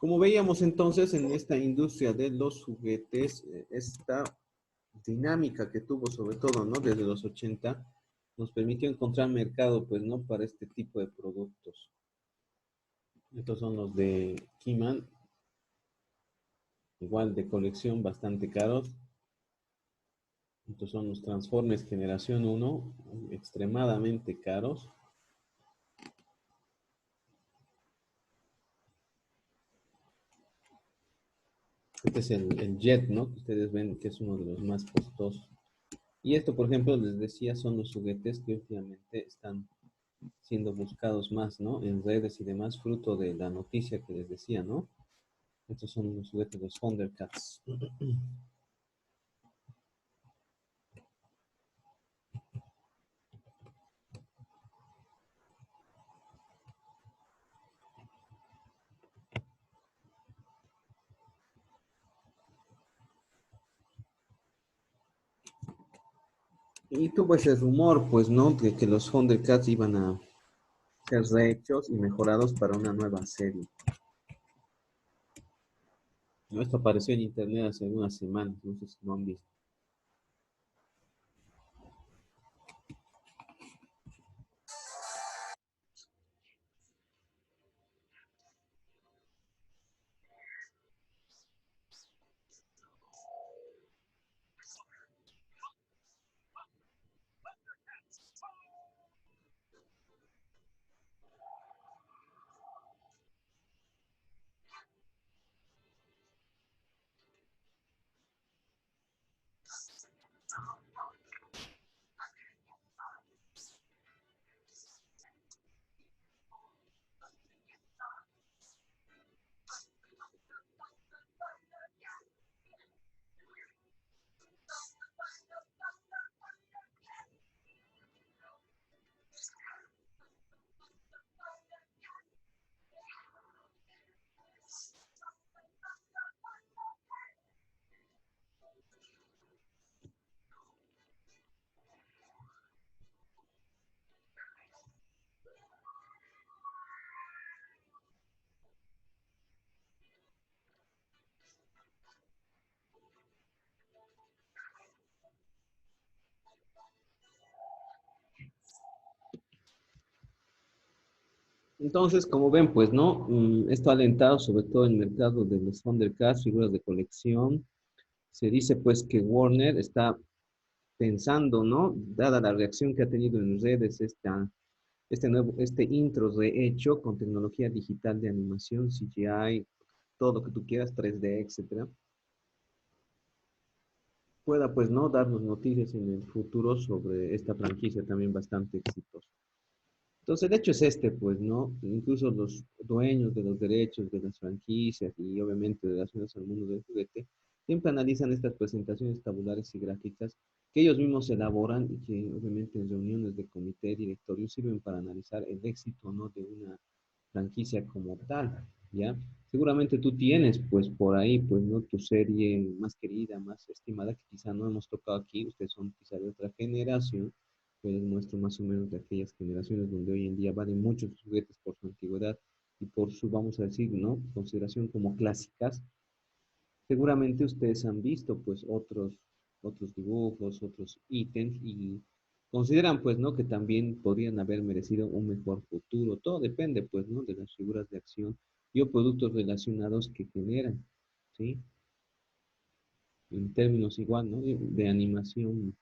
Como veíamos entonces en esta industria de los juguetes, esta dinámica que tuvo sobre todo, ¿no? Desde los 80, nos permitió encontrar mercado, pues, ¿no? Para este tipo de productos. Estos son los de He-Man, igual de colección, bastante caros. Estos son los Transformers Generación 1, extremadamente caros. Este es el Jet, ¿no? Que ustedes ven que es uno de los más costosos. Y esto, por ejemplo, les decía, son los juguetes que últimamente están siendo buscados más, ¿no? En redes y demás, fruto de la noticia que les decía, ¿no? Estos son los juguetes de los Thundercats. Y tuvo ese rumor, pues, ¿no? De que los Thundercats iban a ser rehechos y mejorados para una nueva serie. ¿No? Esto apareció en internet hace unas semanas, no sé si lo han visto. Entonces, como ven, pues, ¿no? Esto ha alentado sobre todo el mercado de los Thundercats, figuras de colección. Se dice, pues, que Warner está pensando, ¿no? Dada la reacción que ha tenido en redes este intro rehecho con tecnología digital de animación, CGI, todo lo que tú quieras, 3D, etcétera, pueda, pues, ¿no? Darnos noticias en el futuro sobre esta franquicia también bastante exitosa. Entonces, el hecho es este, pues, ¿no? Incluso los dueños de los derechos de las franquicias y obviamente relacionados al mundo del juguete, siempre analizan estas presentaciones tabulares y gráficas que ellos mismos elaboran y que obviamente en reuniones de comité directorio sirven para analizar el éxito, ¿no? De una franquicia como tal, ¿ya? Seguramente tú tienes, pues, por ahí, pues, ¿no? Tu serie más querida, más estimada, que quizá no hemos tocado aquí, ustedes son quizá de otra generación, pero les muestro más o menos de aquellas generaciones donde hoy en día valen muchos juguetes por su antigüedad y por su, vamos a decir, ¿no? Consideración como clásicas. Seguramente ustedes han visto, pues, otros dibujos, otros ítems y consideran, pues, ¿no? Que también podrían haber merecido un mejor futuro. Todo depende, pues, ¿no? De las figuras de acción y o productos relacionados que generan, ¿sí? En términos igual, ¿no? De animación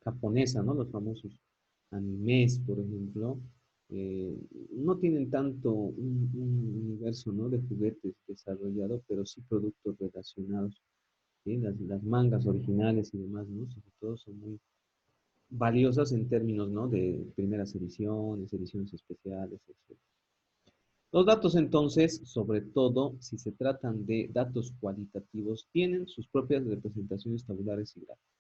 japonesa, ¿no? Los famosos animes, por ejemplo, eh, no tienen tanto un universo, ¿no? De juguetes desarrollado, pero sí productos relacionados, ¿sí? Las mangas originales y demás, ¿no? Sobre todo son muy valiosas en términos, ¿no? De primeras ediciones, ediciones especiales, etc. Los datos entonces, sobre todo si se tratan de datos cualitativos, tienen sus propias representaciones tabulares y gráficas.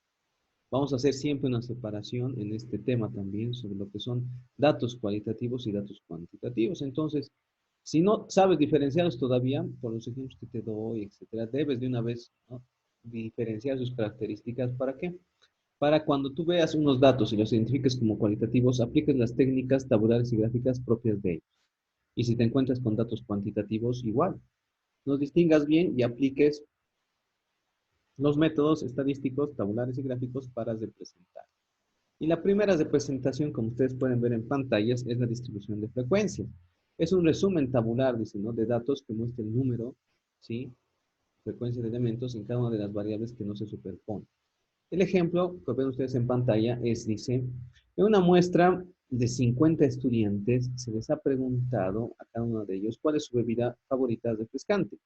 Vamos a hacer siempre una separación en este tema también sobre lo que son datos cualitativos y datos cuantitativos. Entonces, si no sabes diferenciarlos todavía, por los ejemplos que te doy, etcétera, debes de una vez, ¿no? Diferenciar sus características. ¿Para qué? Para cuando tú veas unos datos y los identifiques como cualitativos, apliques las técnicas tabulares y gráficas propias de ellos. Y si te encuentras con datos cuantitativos, igual. nos distingas bien y apliques los métodos estadísticos, tabulares y gráficos para representar. Y la primera representación, como ustedes pueden ver en pantallas, es la distribución de frecuencias. Es un resumen tabular, dice, ¿no?, de datos que muestra el número, ¿sí?, frecuencia de elementos en cada una de las variables que no se superponen. El ejemplo que ven ustedes en pantalla es, dice, en una muestra de 50 estudiantes se les ha preguntado a cada uno de ellos cuál es su bebida favorita refrescante.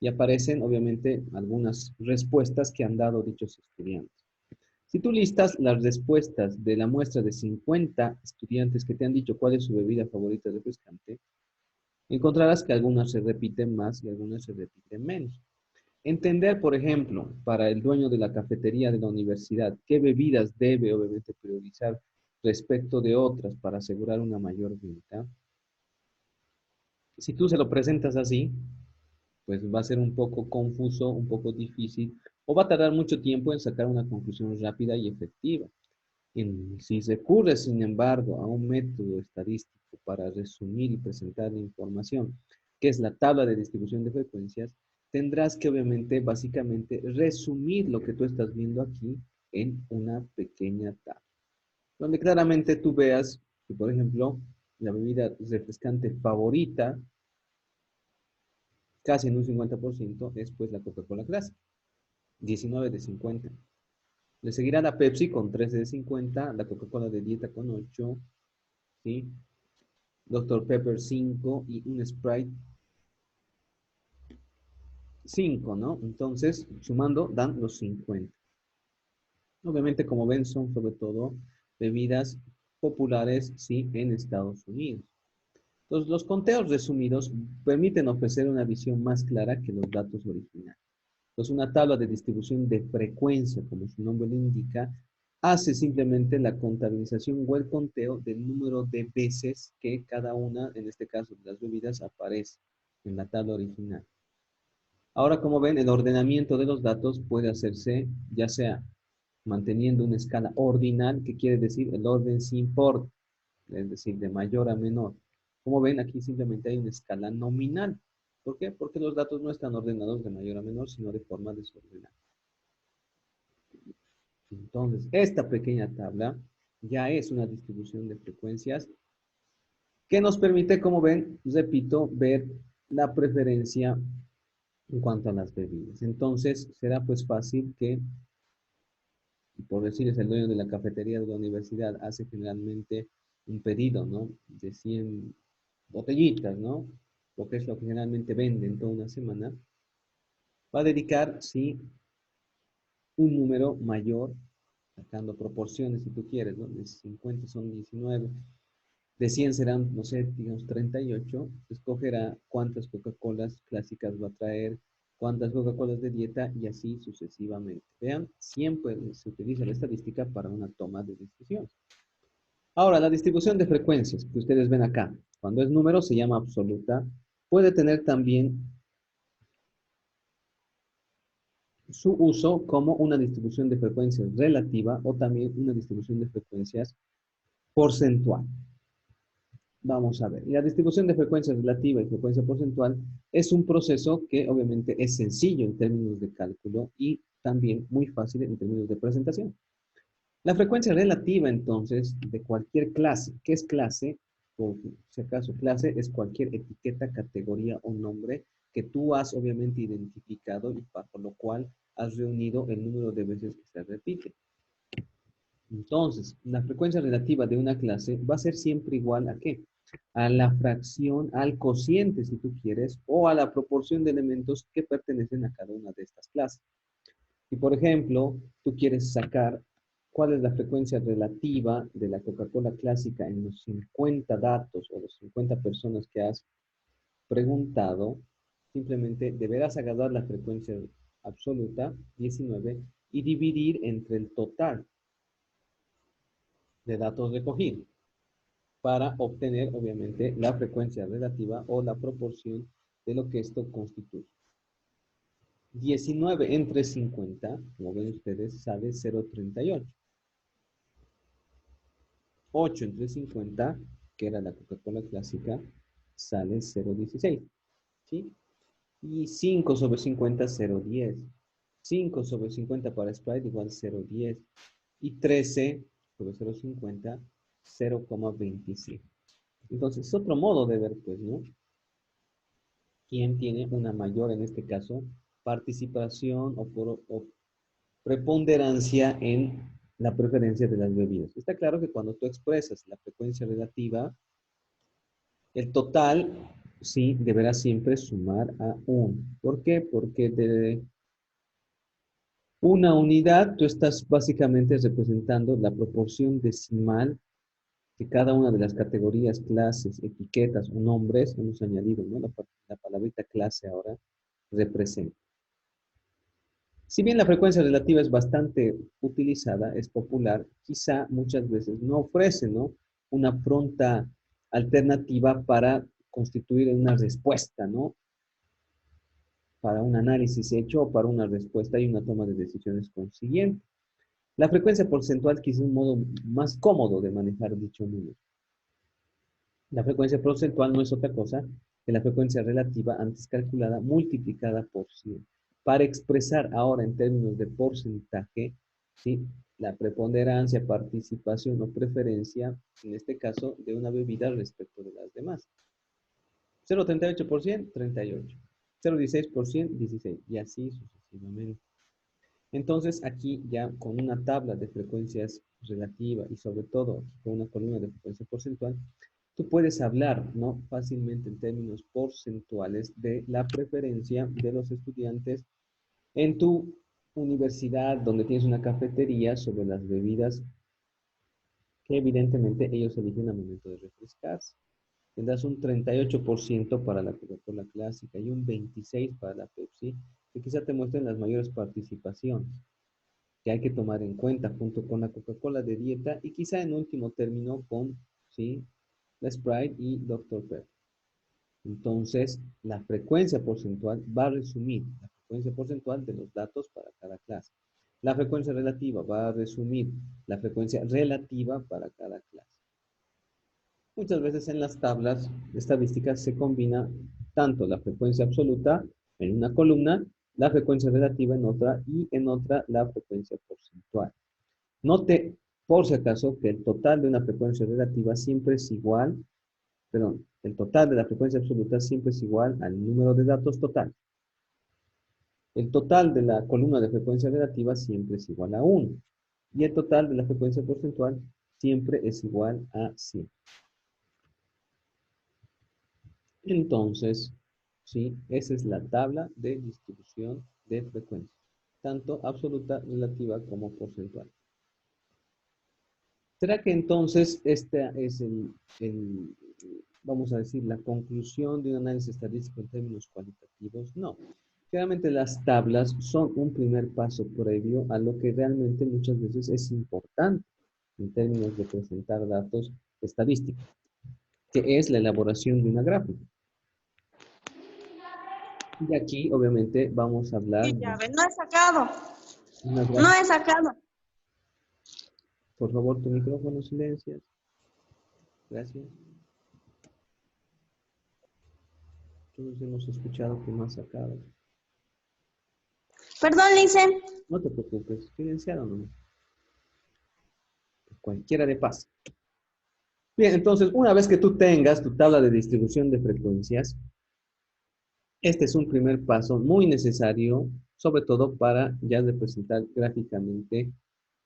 Y aparecen, obviamente, algunas respuestas que han dado dichos estudiantes. Si tú listas las respuestas de la muestra de 50 estudiantes que te han dicho cuál es su bebida favorita refrescante, encontrarás que algunas se repiten más y algunas se repiten menos. Entender, por ejemplo, para el dueño de la cafetería de la universidad, qué bebidas debe obviamente priorizar respecto de otras para asegurar una mayor venta. Si tú se lo presentas así, pues va a ser un poco confuso, un poco difícil, o va a tardar mucho tiempo en sacar una conclusión rápida y efectiva. Si recurre, sin embargo, a un método estadístico para resumir y presentar la información, que es la tabla de distribución de frecuencias, tendrás que obviamente, básicamente, resumir lo que tú estás viendo aquí en una pequeña tabla, donde claramente tú veas que, por ejemplo, la bebida refrescante favorita, casi en un 50%, es pues la Coca-Cola clásica, 19 de 50. Le seguirá la Pepsi con 13 de 50, la Coca-Cola de dieta con 8, ¿sí? Dr. Pepper 5 y un Sprite 5, ¿no? Entonces, sumando, dan los 50. Obviamente, como ven, son sobre todo bebidas populares, sí, en Estados Unidos. Entonces, los conteos resumidos permiten ofrecer una visión más clara que los datos originales. Entonces, una tabla de distribución de frecuencia, como su nombre lo indica, hace simplemente la contabilización o el conteo del número de veces que cada una, en este caso de las bebidas, aparece en la tabla original. Ahora, como ven, el ordenamiento de los datos puede hacerse ya sea manteniendo una escala ordinal, que quiere decir el orden sin por, es decir, de mayor a menor. Como ven, aquí simplemente hay una escala nominal. ¿Por qué? Porque los datos no están ordenados de mayor a menor, sino de forma desordenada. Entonces, esta pequeña tabla ya es una distribución de frecuencias que nos permite, como ven, repito, ver la preferencia en cuanto a las bebidas. Entonces, será pues fácil que, por decirles, el dueño de la cafetería de la universidad hace generalmente un pedido, ¿no?, de 100 botellitas, ¿no?, lo que es lo que generalmente vende en toda una semana, va a dedicar, sí, un número mayor, sacando proporciones si tú quieres, ¿no? De 50 son 19, de 100 serán, no sé, digamos 38, escogerá cuántas Coca-Colas clásicas va a traer, cuántas Coca-Colas de dieta y así sucesivamente. Vean, siempre se utiliza la estadística para una toma de decisión. Ahora, la distribución de frecuencias que ustedes ven acá, cuando es número se llama absoluta, puede tener también su uso como una distribución de frecuencias relativa o también una distribución de frecuencias porcentual. Vamos a ver. La distribución de frecuencia relativa y frecuencia porcentual es un proceso que obviamente es sencillo en términos de cálculo y también muy fácil en términos de presentación. La frecuencia relativa, entonces, de cualquier clase. ¿Qué es clase? O si acaso clase es cualquier etiqueta, categoría o nombre que tú has obviamente identificado y por lo cual has reunido el número de veces que se repite. Entonces, la frecuencia relativa de una clase va a ser siempre igual a ¿qué? A la fracción, al cociente, si tú quieres, o a la proporción de elementos que pertenecen a cada una de estas clases. Si, por ejemplo, tú quieres sacar cuál es la frecuencia relativa de la Coca-Cola clásica en los 50 datos o los 50 personas que has preguntado, simplemente deberás agarrar la frecuencia absoluta, 19, y dividir entre el total de datos recogidos para obtener, obviamente, la frecuencia relativa o la proporción de lo que esto constituye. 19 entre 50, como ven ustedes, sale 0,38. 8 entre 50, que era la Coca-Cola clásica, sale 0,16. ¿Sí? Y 5 sobre 50, 0,10. 5 sobre 50 para Sprite igual 0,10. Y 13 sobre 0,50, 0,25. Entonces, es otro modo de ver, pues, ¿no? ¿Quién tiene una mayor, en este caso, participación o preponderancia en la preferencia de las bebidas? Está claro que cuando tú expresas la frecuencia relativa, el total, sí, deberá siempre sumar a 1. ¿Por qué? Porque de una unidad tú estás básicamente representando la proporción decimal que cada una de las categorías, clases, etiquetas o nombres, hemos añadido, ¿no? La palabrita clase ahora representa. Si bien la frecuencia relativa es bastante utilizada, es popular, quizá muchas veces no ofrece, ¿no?, una pronta alternativa para constituir una respuesta, ¿no?, para un análisis hecho o para una respuesta y una toma de decisiones consiguiente. La frecuencia porcentual quizá es un modo más cómodo de manejar dicho número. La frecuencia porcentual no es otra cosa que la frecuencia relativa antes calculada multiplicada por 100. Para expresar ahora en términos de porcentaje, ¿sí?, la preponderancia, participación o preferencia, en este caso, de una bebida respecto de las demás. 0,38%, 38. 0,16%, 16. Y así sucesivamente. Entonces, aquí ya con una tabla de frecuencias relativa y sobre todo con una columna de frecuencia porcentual, tú puedes hablar, ¿no?, fácilmente en términos porcentuales de la preferencia de los estudiantes en tu universidad, donde tienes una cafetería, sobre las bebidas que evidentemente ellos eligen al momento de refrescarse. Tendrás un 38% para la Coca-Cola clásica y un 26% para la Pepsi, que quizá te muestren las mayores participaciones que hay que tomar en cuenta junto con la Coca-Cola de dieta y quizá en último término con, ¿sí?, la Sprite y Dr. Pepper. Entonces, la frecuencia porcentual va a resumir la frecuencia porcentual de los datos para cada clase. La frecuencia relativa va a resumir la frecuencia relativa para cada clase. Muchas veces en las tablas estadísticas se combina tanto la frecuencia absoluta en una columna, la frecuencia relativa en otra y en otra la frecuencia porcentual. Note, por si acaso, que el total de una frecuencia relativa siempre es igual, perdón, el total de la frecuencia absoluta siempre es igual al número de datos total. El total de la columna de frecuencia relativa siempre es igual a 1. Y el total de la frecuencia porcentual siempre es igual a 100. Entonces, ¿sí?, esa es la tabla de distribución de frecuencia, tanto absoluta, relativa como porcentual. ¿Será que entonces esta es vamos a decir, la conclusión de un análisis estadístico en términos cualitativos? No. Claramente las tablas son un primer paso previo a lo que realmente muchas veces es importante en términos de presentar datos estadísticos, que es la elaboración de una gráfica. Y aquí, obviamente, vamos a hablar Sí, de ya ves, no he sacado. una No gráfica. he sacado. Por favor, tu micrófono silencias. Gracias. Todos hemos escuchado que no has sacado. Perdón, Lice. No te preocupes, silenciado nomás. Cualquiera de paz. Bien, entonces, una vez que tú tengas tu tabla de distribución de frecuencias, este es un primer paso muy necesario, sobre todo para ya representar gráficamente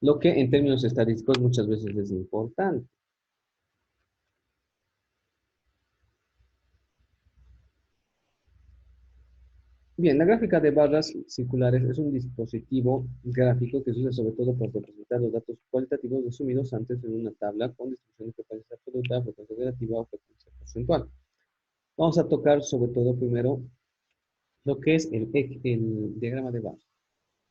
lo que en términos estadísticos muchas veces es importante. Bien, la gráfica de barras circulares es un dispositivo gráfico que se usa sobre todo para representar los datos cualitativos resumidos antes en una tabla con distribución de frecuencia absoluta, frecuencia relativa o frecuencia porcentual. Vamos a tocar sobre todo primero lo que es el diagrama de barras.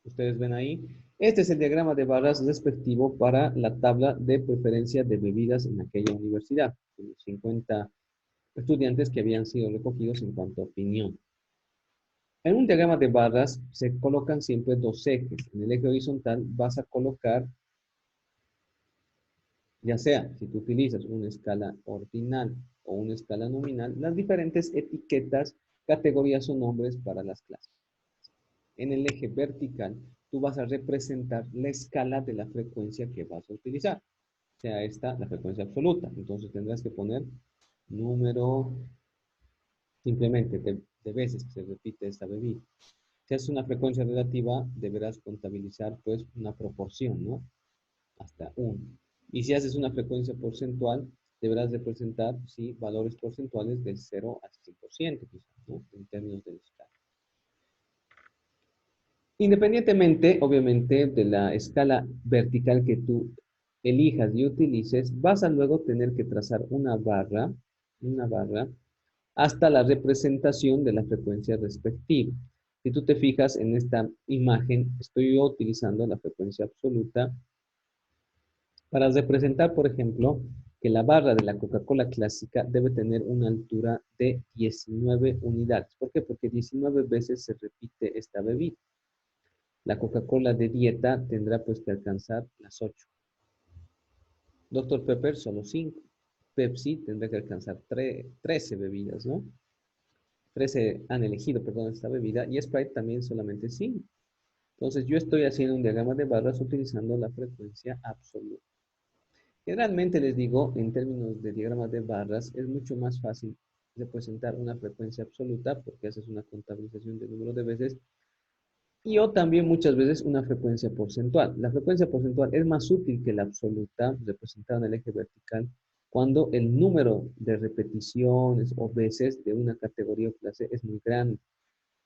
Ustedes ven ahí. Este es el diagrama de barras respectivo para la tabla de preferencia de bebidas en aquella universidad. Los 50 estudiantes que habían sido recogidos en cuanto a opinión. En un diagrama de barras se colocan siempre dos ejes. En el eje horizontal vas a colocar, ya sea si tú utilizas una escala ordinal o una escala nominal, las diferentes etiquetas categorías o nombres para las clases. En el eje vertical, tú vas a representar la escala de la frecuencia que vas a utilizar. O sea, esta, la frecuencia absoluta. Entonces tendrás que poner número, simplemente de veces que se repite esta bebida. Si es una frecuencia relativa, deberás contabilizar pues una proporción, ¿no? Hasta 1. Y si haces una frecuencia porcentual, deberás representar, sí, valores porcentuales del 0 al 100%, quizás, ¿no? En términos de escala. Independientemente, obviamente, de la escala vertical que tú elijas y utilices, vas a luego tener que trazar una barra, hasta la representación de la frecuencia respectiva. Si tú te fijas en esta imagen, estoy yo utilizando la frecuencia absoluta para representar, por ejemplo, que la barra de la Coca-Cola clásica debe tener una altura de 19 unidades. ¿Por qué? Porque 19 veces se repite esta bebida. La Coca-Cola de dieta tendrá pues que alcanzar las 8. Dr. Pepper solo 5. Pepsi tendrá que alcanzar 13 bebidas, ¿no? 13 han elegido, perdón, esta bebida y Sprite también solamente 5. Entonces yo estoy haciendo un diagrama de barras utilizando la frecuencia absoluta. Generalmente les digo, en términos de diagramas de barras, es mucho más fácil representar una frecuencia absoluta porque haces una contabilización del número de veces y o también muchas veces una frecuencia porcentual. La frecuencia porcentual es más útil que la absoluta, representada en el eje vertical, cuando el número de repeticiones o veces de una categoría o clase es muy grande.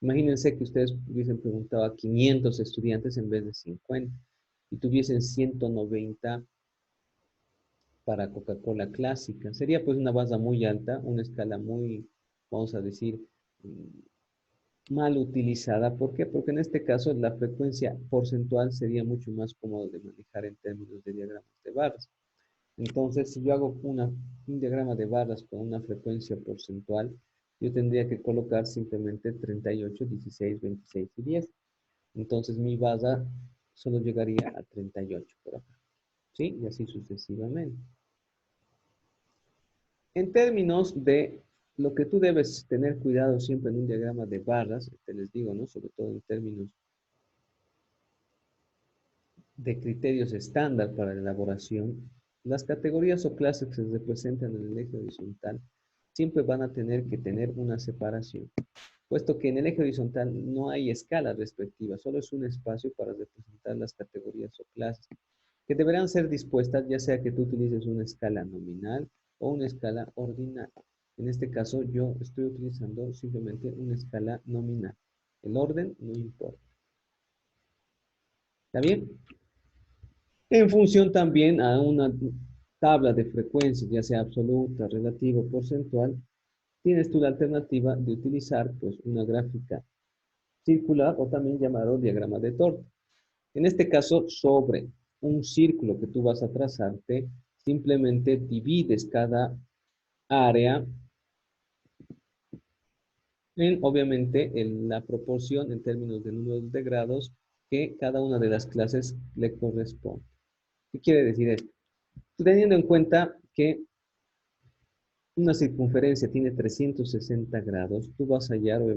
Imagínense que ustedes hubiesen preguntado a 500 estudiantes en vez de 50 y tuviesen 190 para Coca-Cola clásica. Sería pues una base muy alta, una escala muy, vamos a decir, mal utilizada. ¿Por qué? Porque en este caso la frecuencia porcentual sería mucho más cómodo de manejar en términos de diagramas de barras. Entonces, si yo hago un diagrama de barras con una frecuencia porcentual, yo tendría que colocar simplemente 38, 16, 26 y 10. Entonces, mi barra solo llegaría a 38 por acá. ¿Sí? Y así sucesivamente. En términos de lo que tú debes tener cuidado siempre en un diagrama de barras, te les digo, ¿no? Sobre todo en términos de criterios estándar para la elaboración, las categorías o clases que se representan en el eje horizontal siempre van a tener que tener una separación, puesto que en el eje horizontal no hay escala respectiva, solo es un espacio para representar las categorías o clases, que deberán ser dispuestas ya sea que tú utilices una escala nominal o una escala ordinal. En este caso yo estoy utilizando simplemente una escala nominal. El orden no importa. ¿Está bien? En función también a una tabla de frecuencias, ya sea absoluta, relativa o porcentual, tienes tú la alternativa de utilizar pues una gráfica circular o también llamado diagrama de torta. En este caso, sobre un círculo que tú vas a trazarte, simplemente divides cada área en, obviamente, en la proporción en términos de número de grados que cada una de las clases le corresponde. ¿Qué quiere decir esto? Teniendo en cuenta que una circunferencia tiene 360 grados, tú vas a hallar